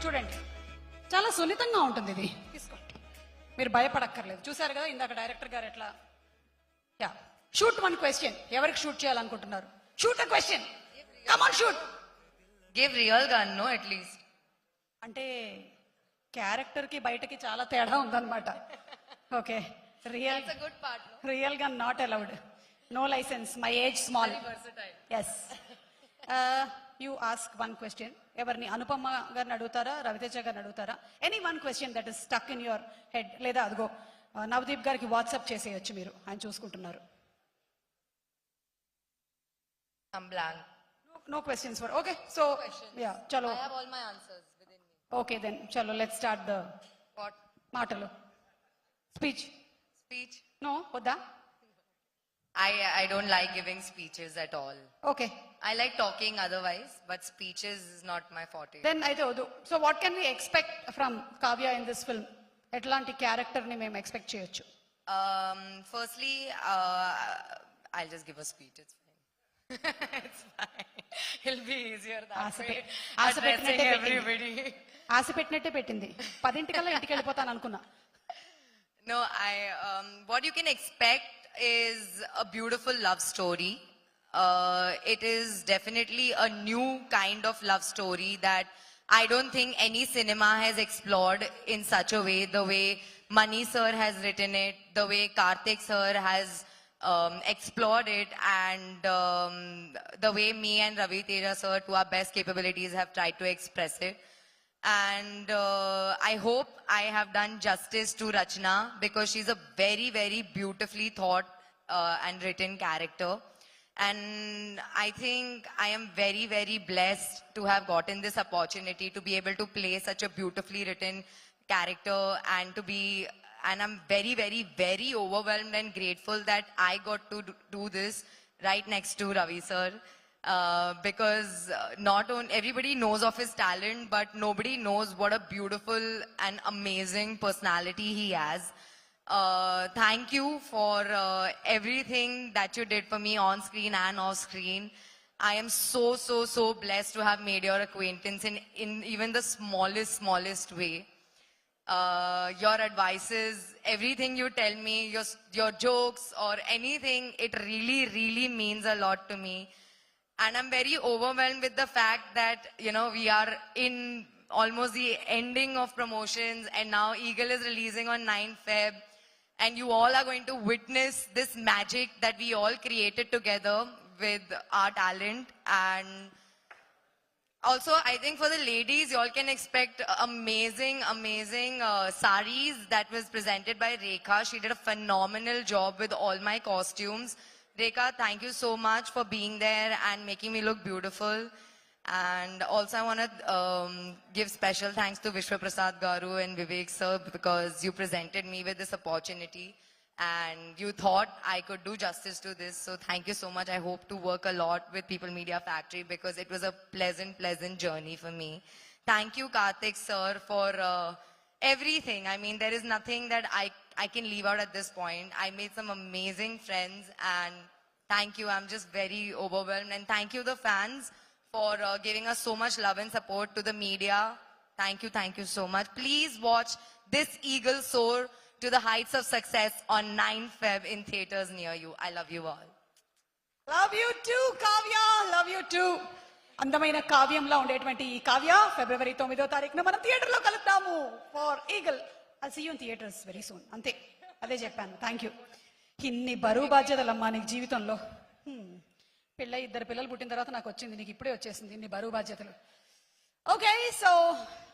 చూడండి, చాలా సున్నితంగా ఉంటుంది ఇది. తీసుకో, మీరు భయపడక్కర్లేదు. చూసారు కదా ఇందాక డైరెక్టర్ గారు ఎట్లా. Yeah, shoot one question. ఎవరికి షూట్ చేయాలనుకుంటున్నారు? Shoot a question. Come on, shoot. Give real gun, no, at least. అంటే క్యారెక్టర్ కి బయటకి చాలా తేడా ఉందన్నమాట. Okay, real That's a good part, no? Real గా not allowed. No license, my age small. Very versatile. Yes. You ask one question. ఎవరిని, అనుపమ గారిని అడుగుతారా, రవితేజ గారిని అడుగుతారా? Any one question that is stuck in your head. లేదా అదిగో నవదీప్ గారికి WhatsApp చేసేయచ్చు, మీరు, ఆయన చూసుకుంటున్నారు. I'm blank. No questions for. Okay, so yeah, చలో. I have all my answers within me. Okay then చలో, లెట్స్ స్టార్ట్ ద What? మాటలు. స్పీచ్. Speech? నో, వద్దా? I don't like giving speeches at all. Okay, I like talking otherwise, but speeches is not my forte. Then అయితే వద్దు. So what can we expect from Kavya in this film? ఎట్లాంటి character ని మేము expect చేయొచ్చు? Firstly, I'll just give a speech. It's fine. It's fine. It'll be easier that Asha way. Asha Addressing పెట్టినట్టే everybody. ఆశ పెట్టినట్టే పెట్టింది. 10 ఇంటికి వెళ్ళిపోతాను అనుకున్నా. No, what you can expect is a beautiful love story. It is definitely a new kind of love story that I don't think any cinema has explored in such a way. The way Mani sir has written it, the way Karthik sir has explored it, and the way me and Ravi Teja sir, to our best capabilities, have tried to express it. And I hope I have done justice to Rachna, because she's a very, very beautifully thought and written character. And I think I am very, very blessed to have gotten this opportunity to be able to play such a beautifully written character, and I'm very, very, very overwhelmed and grateful that I got to do this right next to Ravi sir. Because not only everybody knows of his talent, but nobody knows what a beautiful and amazing personality he has. Thank you for everything that you did for me on screen and off screen. I am so, so, so blessed to have made your acquaintance in even the smallest way. Your advices, everything you tell me, your jokes or anything, it really, really means a lot to me. And I'm very overwhelmed with the fact that, we are in almost the ending of promotions, and now Eagle is releasing on 9th Feb. And you all are going to witness this magic that we all created together with our talent. And also, I think for the ladies, you all can expect amazing, amazing saris that was presented by Rekha. She did a phenomenal job with all my costumes. Rekha, thank you so much for being there and making me look beautiful. And also I want to give special thanks to Vishwa Prasad Garu and Vivek sir, because you presented me with this opportunity and you thought I could do justice to this. So thank you so much. I hope to work a lot with People Media Factory, because it was a pleasant journey for me. Thank you, Karthik sir, for everything. I mean, there is nothing that I can leave out at this point. I made some amazing friends, and thank you. I'm just very overwhelmed. And thank you, the fans, for giving us so much love and support, to the media. Thank you so much. Please watch This Eagle Soar to the heights of success on 9th Feb in theaters near you. I love you all. Love you two Kavya, love you two. అందమైన కావ్యంలో ఉండేటువంటి ఈ కావ్య ఫిబ్రవరి 9వ తారీఖున మనం థియేటర్లో కలుద్దాము for Eagle. I see you in theatres very soon. అంతే, అదే చెప్పాను. Thank you. ఇన్ని బరువు బాధ్యతలమ్మా నీకు జీవితంలో. పిల్ల, 2 పిల్లలు పుట్టిన తర్వాత నాకు వచ్చింది, నీకు ఇప్పుడే వచ్చేసింది ఇన్ని బరువు బాధ్యతలు. Okay, so